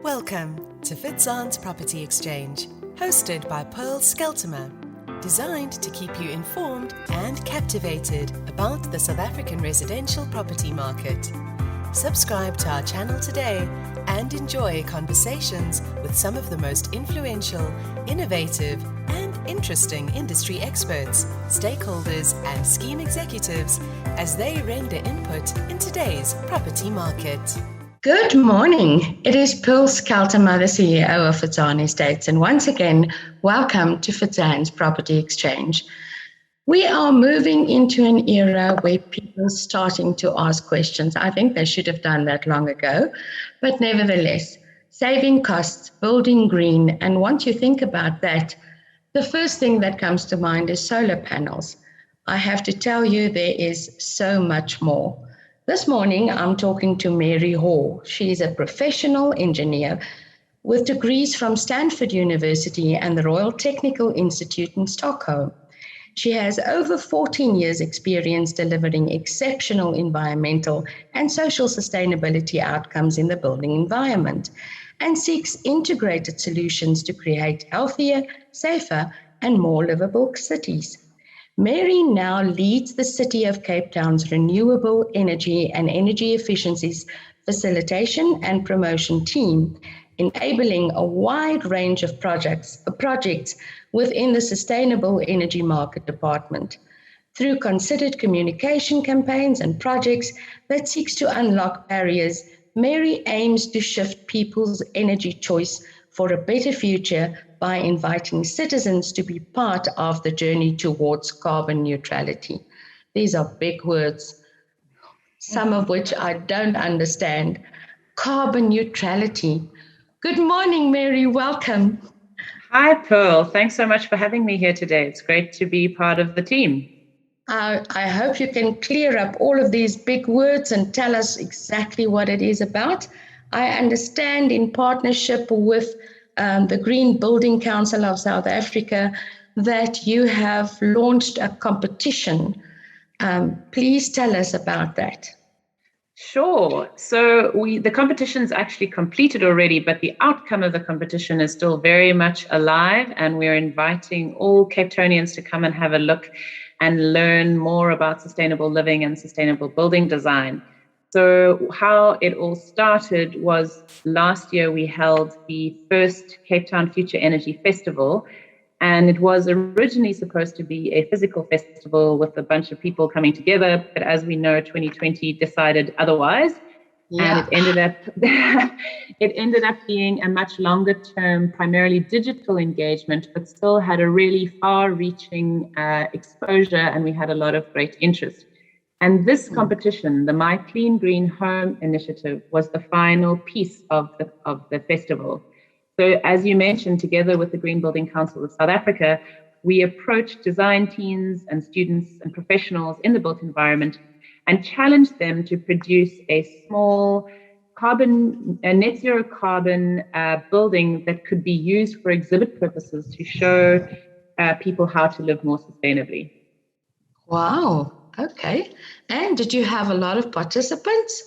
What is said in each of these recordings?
Welcome to Fitzanne's Property Exchange, hosted by Scheltema, designed to keep you informed and captivated about the South African residential property market. Subscribe to our channel today and enjoy conversations with some of the most influential, innovative, and interesting industry experts, stakeholders, and scheme executives as they render input in today's property market. Good morning. It is Scheltema, the CEO of Fitzanne Estates, and once again, welcome to Fitzanne's Property Exchange. We are moving into an era where people are starting to ask questions. I think they should have done that long ago, but nevertheless, saving costs, building green, and once you think about that, the first thing that comes to mind is solar panels. I have to tell you, there is so much more. This morning, I'm talking to Mary Haw. She is a professional engineer with degrees from Stanford University and the Royal Technical Institute in Stockholm. She has over 14 years' experience delivering exceptional environmental and social sustainability outcomes in the building environment and seeks integrated solutions to create healthier, safer, and more livable cities. Mary now leads the City of Cape Town's Renewable Energy and Energy Efficiencies Facilitation and Promotion team, enabling a wide range of projects within the Sustainable Energy Market Department. Through considered communication campaigns and projects that seeks to unlock barriers, Mary aims to shift people's energy choice for a better future by inviting citizens to be part of the journey towards carbon neutrality. These are big words, some of which I don't understand. Carbon neutrality. Good morning, Mary. Welcome. Hi, Pearl. Thanks so much for having me here today. It's great to be part of the team. I hope you can clear up all of these big words and tell us exactly what it is about. I understand in partnership with the Green Building Council of South Africa that you have launched a competition. Please tell us about that. Sure. So the competition's actually completed already, but the outcome of the competition is still very much alive, and we're inviting all Cape Townians to come and have a look and learn more about sustainable living and sustainable building design. So how it all started was last year we held the first Cape Town Future Energy Festival, and it was originally supposed to be a physical festival with a bunch of people coming together, but as we know, 2020 decided otherwise. Yeah. And it ended up being a much longer term, primarily digital engagement, but still had a really far-reaching exposure, and we had a lot of great interest. And this competition, the My Clean Green Home initiative, was the final piece of the festival. So as you mentioned, together with the Green Building Council of South Africa, we approached design teams and students and professionals in the built environment and challenged them to produce a small net zero carbon building that could be used for exhibit purposes to show people how to live more sustainably. Wow. Okay. And did you have a lot of participants?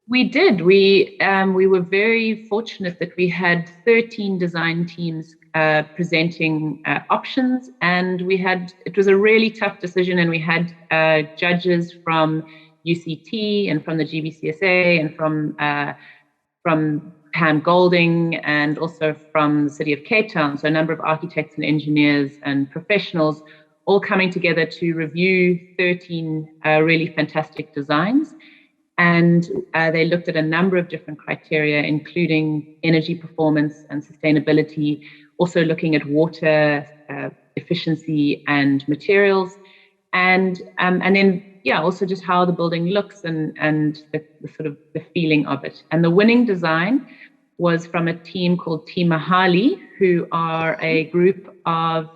We did. We were very fortunate that we had 13 design teams presenting options, and it was a really tough decision, and we had judges from UCT and from the GBCSA and from Pam Golding and also from the City of Cape Town. So a number of architects and engineers and professionals all coming together to review 13 really fantastic designs. And they looked at a number of different criteria, including energy performance and sustainability, also looking at water efficiency and materials, and then also just how the building looks and the sort of the feeling of it. And the winning design was from a team called Team Mahali, who are a group of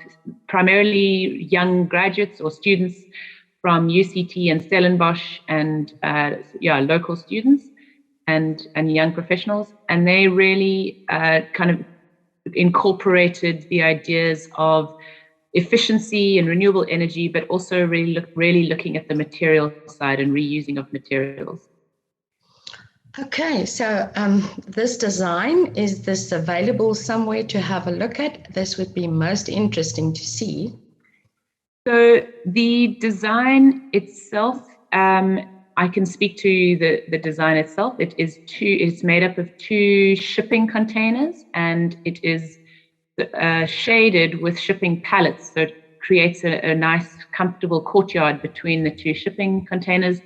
primarily young graduates or students from UCT and Stellenbosch and local students and young professionals. And they really kind of incorporated the ideas of efficiency and renewable energy, but also really looking at the material side and reusing of materials. Okay, so this design, is this available somewhere to have a look at? This would be most interesting to see. So the design itself, I can speak to the design itself. It's made up of 2 shipping containers, and it is shaded with shipping pallets. So it creates a nice, comfortable courtyard between the 2 shipping containers.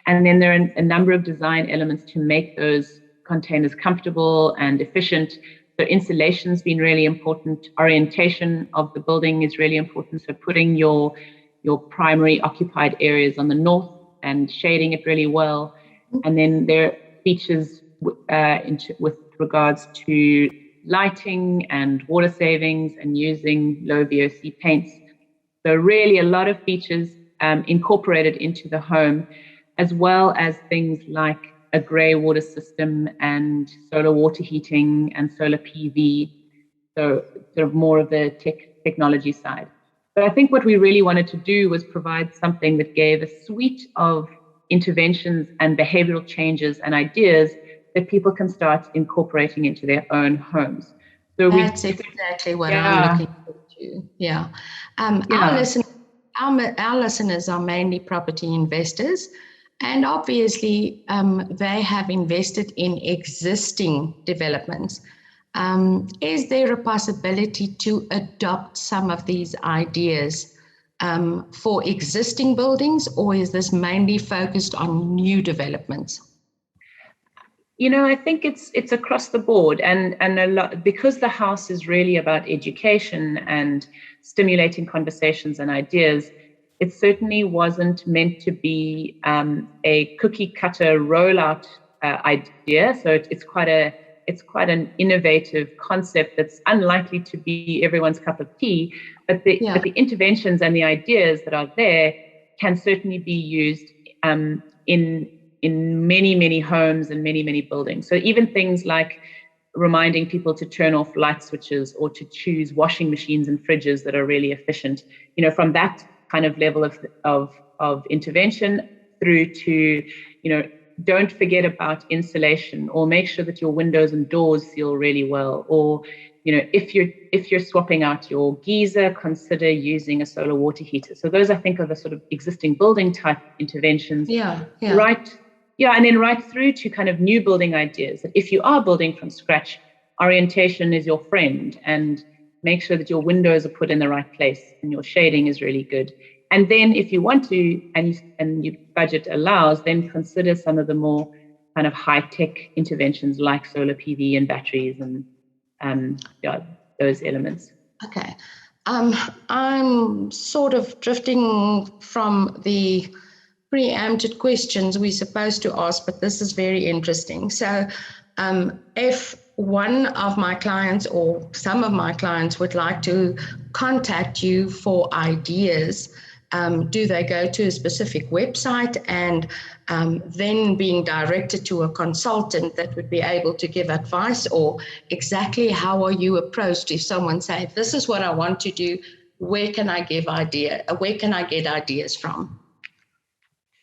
And then there are a number of design elements to make those containers comfortable and efficient. So insulation's been really important. Orientation of the building is really important. So putting your primary occupied areas on the north and shading it really well. And then there are features with regards to lighting and water savings and using low VOC paints. So really a lot of features incorporated into the home, as well as things like a grey water system and solar water heating and solar PV. So sort of more of the technology side. But I think what we really wanted to do was provide something that gave a suite of interventions and behavioral changes and ideas that people can start incorporating into their own homes. So that's exactly what I'm looking forward to. Yeah. Our listeners are mainly property investors, and obviously they have invested in existing developments. Is there a possibility to adopt some of these ideas for existing buildings, or is this mainly focused on new developments? I think it's across the board, and a lot, because the house is really about education and stimulating conversations and ideas. It certainly wasn't meant to be a cookie cutter rollout idea. So it's quite an innovative concept that's unlikely to be everyone's cup of tea. But the interventions and the ideas that are there can certainly be used in many homes and many buildings. So even things like reminding people to turn off light switches or to choose washing machines and fridges that are really efficient, from that kind of level of intervention through to, don't forget about insulation, or make sure that your windows and doors seal really well. Or, if you're swapping out your geyser, consider using a solar water heater. So those, I think, are the sort of existing building type interventions. Right. Yeah, and then right through to kind of new building ideas. That if you are building from scratch, orientation is your friend, and make sure that your windows are put in the right place and your shading is really good. And then if you want to, and your budget allows, then consider some of the more kind of high-tech interventions like solar PV and batteries and those elements. Okay. I'm sort of drifting from the preempted questions we're supposed to ask, but this is very interesting. So if one of my clients or some of my clients would like to contact you for ideas, do they go to a specific website and then being directed to a consultant that would be able to give advice, or exactly how are you approached if someone says, this is what I want to do, where can I get ideas from?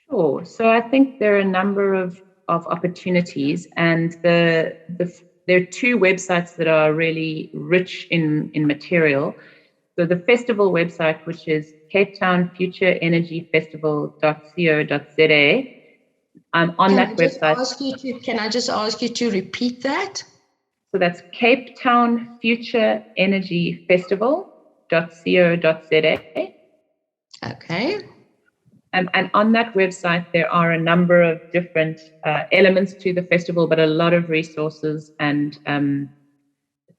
Sure. So I think there are a number of opportunities, and there are 2 websites that are really rich in material. So the festival website, which is Cape Town Future Energy Festival.co.za. That website. Can I just ask you to repeat that? So that's Cape Town Future Energy Festival.co.za. Okay. And on that website, there are a number of different elements to the festival, but a lot of resources and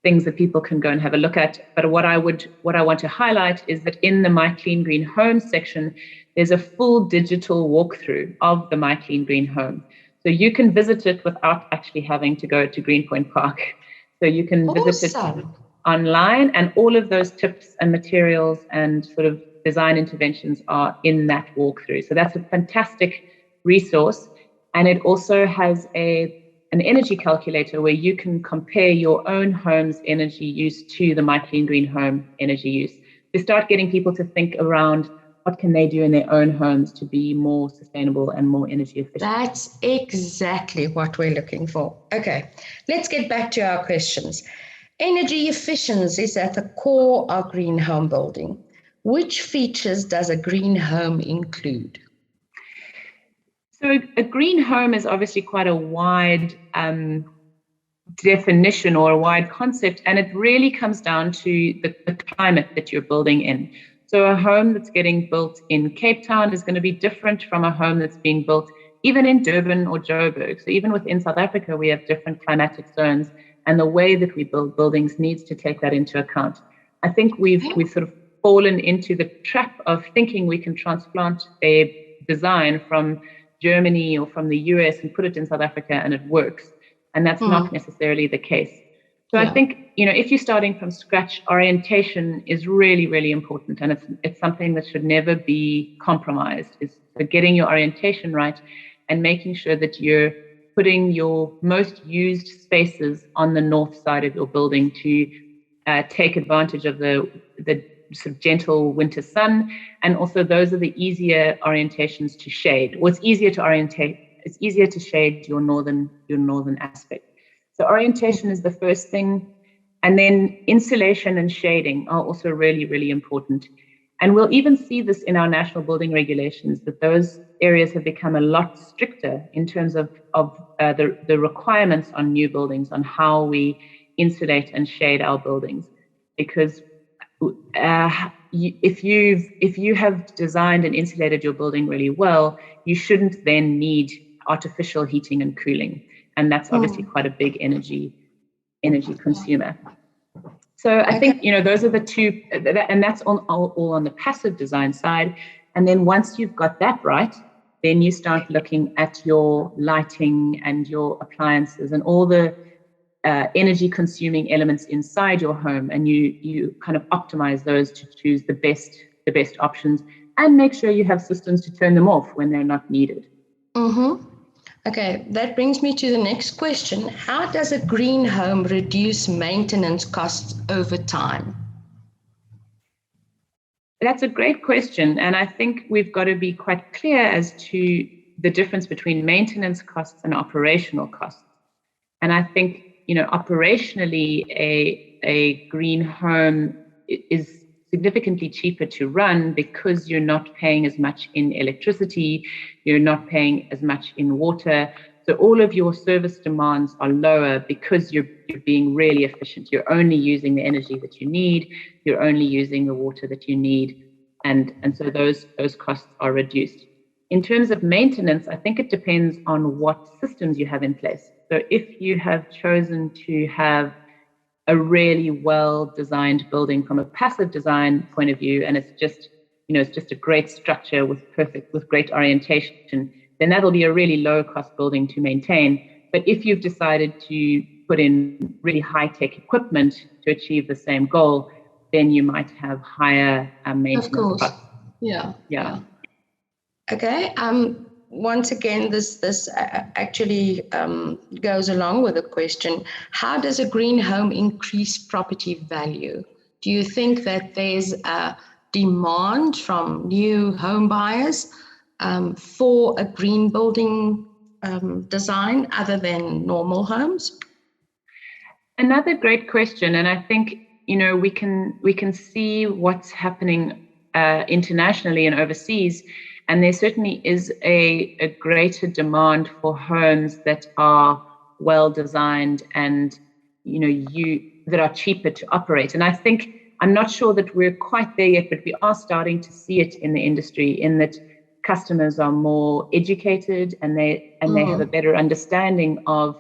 things that people can go and have a look at. But what I want to highlight is that in the My Clean Green Home section, there's a full digital walkthrough of the My Clean Green Home. So you can visit it without actually having to go to Greenpoint Park. So you can visit it online, and all of those tips and materials and sort of design interventions are in that walkthrough. So that's a fantastic resource. And it also has an energy calculator where you can compare your own home's energy use to the My Clean Green Home energy use. To start getting people to think around what can they do in their own homes to be more sustainable and more energy efficient. That's exactly what we're looking for. Okay, let's get back to our questions. Energy efficiency is at the core of green home building. Which features does a green home include? So a green home is obviously quite a wide definition or a wide concept, and it really comes down to the climate that you're building in. So a home that's getting built in Cape Town is going to be different from a home that's being built even in Durban or Joburg. So even within South Africa, we have different climatic zones, and the way that we build buildings needs to take that into account. I think we've sort of fallen into the trap of thinking we can transplant a design from Germany or from the US and put it in South Africa and it works. And that's not necessarily the case. So I think, if you're starting from scratch, orientation is really, really important. And it's something that should never be compromised, is getting your orientation right and making sure that you're putting your most used spaces on the north side of your building to take advantage of the sort of gentle winter sun. And also those are the easier orientations to shade. Or it's easier to shade your northern aspect. So orientation is the first thing. And then insulation and shading are also really, really important. And we'll even see this in our national building regulations, that those areas have become a lot stricter in terms of the requirements on new buildings, on how we insulate and shade our buildings. Because if you have designed and insulated your building really well, you shouldn't then need artificial heating and cooling. And that's obviously quite a big energy consumer. So I think, those are the two, and that's all on the passive design side. And then once you've got that right, then you start looking at your lighting and your appliances and all the energy consuming elements inside your home, and you kind of optimize those to choose the best options and make sure you have systems to turn them off when they're not needed. Okay, that brings me to the next question. How does a green home reduce maintenance costs over time? That's a great question. And I think we've got to be quite clear as to the difference between maintenance costs and operational costs. And I think, operationally, a green home is significantly cheaper to run because you're not paying as much in electricity, you're not paying as much in water. So all of your service demands are lower because you're being really efficient. You're only using the energy that you need, you're only using the water that you need, and so those costs are reduced. In terms of maintenance, I think it depends on what systems you have in place. So if you have chosen to have a really well-designed building from a passive design point of view, and it's just a great structure with great orientation, then that'll be a really low-cost building to maintain. But if you've decided to put in really high-tech equipment to achieve the same goal, then you might have higher maintenance costs. Yeah. Okay. Once again, this actually goes along with the question, how does a green home increase property value? Do you think that there's a demand from new home buyers for a green building design other than normal homes? Another great question, and I think we can see what's happening internationally and overseas. And there certainly is a greater demand for homes that are well designed and that are cheaper to operate. And I think, I'm not sure that we're quite there yet, but we are starting to see it in the industry, in that customers are more educated and they have a better understanding of,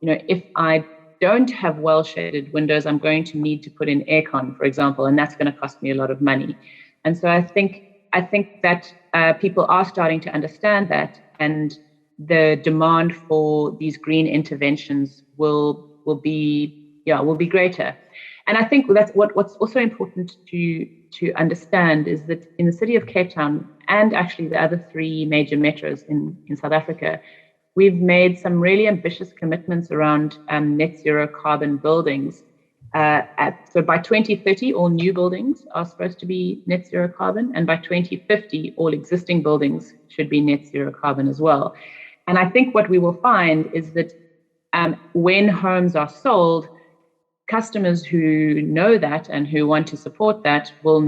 if I don't have well shaded windows, I'm going to need to put in aircon, for example, and that's going to cost me a lot of money. And so I think that people are starting to understand that, and the demand for these green interventions will be greater. And I think that's what's also important to understand is that in the city of Cape Town, and actually the other three major metros in South Africa, we've made some really ambitious commitments around net zero carbon buildings. So by 2030, all new buildings are supposed to be net zero carbon, and by 2050, all existing buildings should be net zero carbon as well. And I think what we will find is that when homes are sold, customers who know that and who want to support that will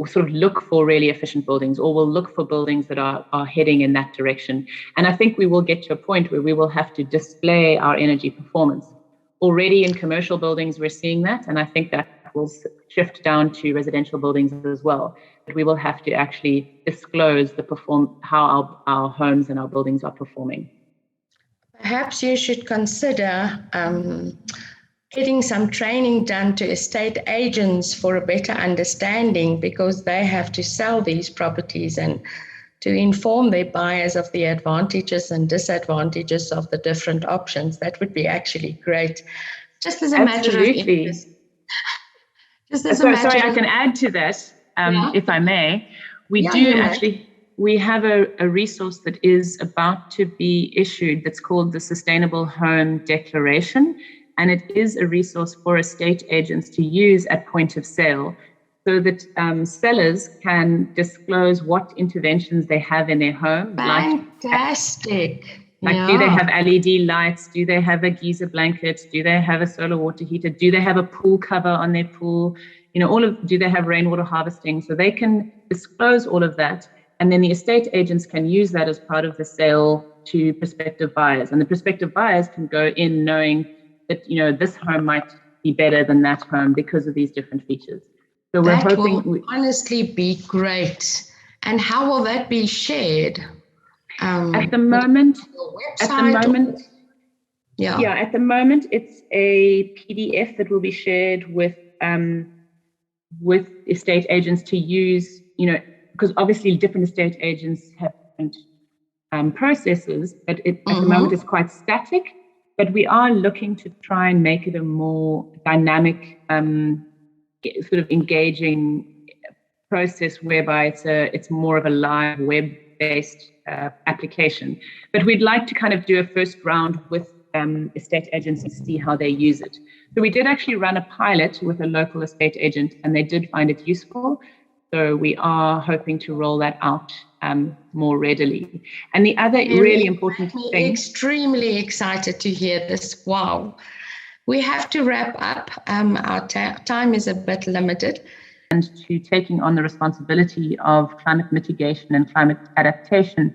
sort of look for really efficient buildings, or will look for buildings that are heading in that direction. And I think we will get to a point where we will have to display our energy performance. Already in commercial buildings, we're seeing that, and I think that will shift down to residential buildings as well. But we will have to actually disclose how our homes and our buildings are performing. Perhaps you should consider getting some training done to estate agents for a better understanding, because they have to sell these properties, and to inform their buyers of the advantages and disadvantages of the different options. That would be actually great. Just as a matter of interest. Sorry, I can add to that, if I may. We have a resource that is about to be issued that's called the Sustainable Home Declaration. And it is a resource for estate agents to use at point of sale, so that sellers can disclose what interventions they have in their home. Fantastic. Do they have LED lights? Do they have a geyser blanket? Do they have a solar water heater? Do they have a pool cover on their pool? Do they have rainwater harvesting? So they can disclose all of that. And then the estate agents can use that as part of the sale to prospective buyers. And the prospective buyers can go in knowing that, this home might be better than that home because of these different features. So we're hoping that will honestly be great. And how will that be shared? At the moment, it's a PDF that will be shared with estate agents to use. Because obviously different estate agents have different processes, but at the moment it's quite static. But we are looking to try and make it a more dynamic, sort of engaging process, whereby it's more of a live web-based application. But we'd like to kind of do a first round with estate agents and see how they use it. So we did actually run a pilot with a local estate agent, and they did find it useful. So we are hoping to roll that out more readily. And the other really important thing... Extremely excited to hear this. Wow. We have to wrap up. Our time is a bit limited. And to taking on the responsibility of climate mitigation and climate adaptation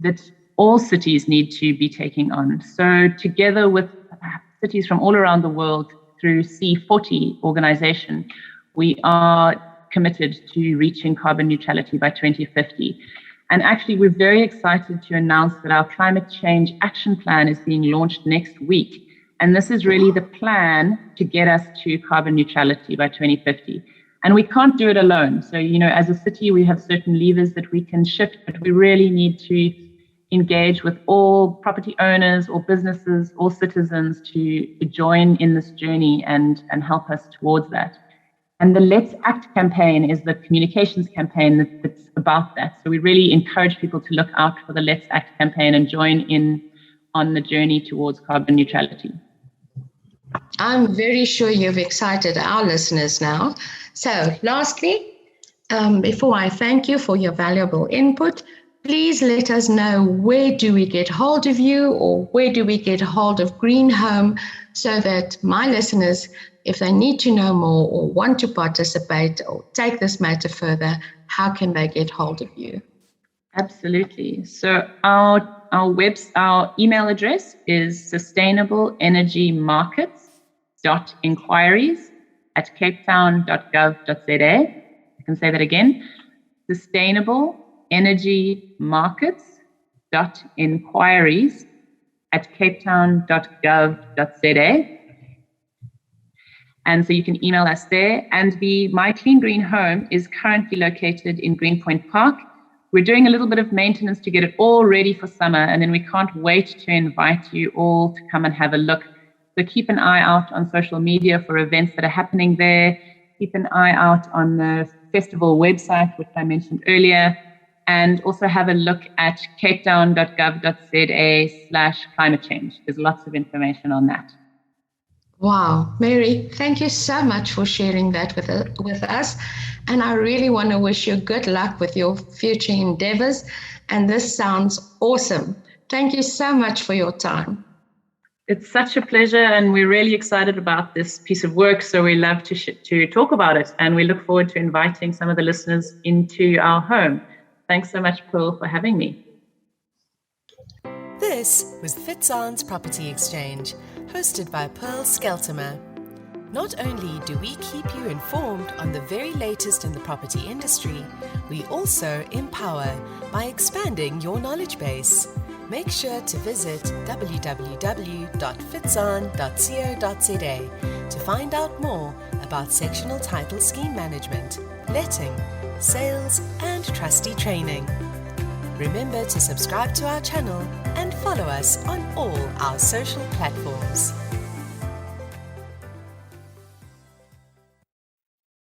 that all cities need to be taking on. So together with cities from all around the world through C40 organization, we are committed to reaching carbon neutrality by 2050. And actually, we're very excited to announce that our climate change action plan is being launched next week. And this is really the plan to get us to carbon neutrality by 2050. And we can't do it alone. So, as a city, we have certain levers that we can shift, but we really need to engage with all property owners or businesses or citizens to join in this journey and help us towards that. And the Let's Act campaign is the communications campaign that's about that. So we really encourage people to look out for the Let's Act campaign and join in on the journey towards carbon neutrality. I'm very sure you've excited our listeners now. So lastly, before I thank you for your valuable input, please let us know, where do we get hold of you, or where do we get hold of Green Home, so that my listeners, if they need to know more or want to participate or take this matter further, how can they get hold of you? Absolutely. So our email address is sustainableenergymarkets.inquiries@capetown.gov.za. I can say that again, sustainableenergymarkets.inquiries@capetown.gov.za. And so you can email us there. And My Clean Green Home is currently located in Greenpoint Park. We're doing a little bit of maintenance to get it all ready for summer, and then we can't wait to invite you all to come and have a look. So keep an eye out on social media for events that are happening there. Keep an eye out on the festival website, which I mentioned earlier, and also have a look at capetown.gov.za/climate change. There's lots of information on that. Wow, Mary, thank you so much for sharing that with us. And I really want to wish you good luck with your future endeavors. And this sounds awesome. Thank you so much for your time. It's such a pleasure, and we're really excited about this piece of work. So we love to talk about it, and we look forward to inviting some of the listeners into our home. Thanks so much, Pearl, for having me. This was Fitzanne's Property Exchange, hosted by Pearl Scheltema. Not only do we keep you informed on the very latest in the property industry, we also empower by expanding your knowledge base. Make sure to visit www.fitzanne.co.za to find out more about sectional title scheme management, letting, sales and trustee training. Remember to subscribe to our channel and follow us on all our social platforms.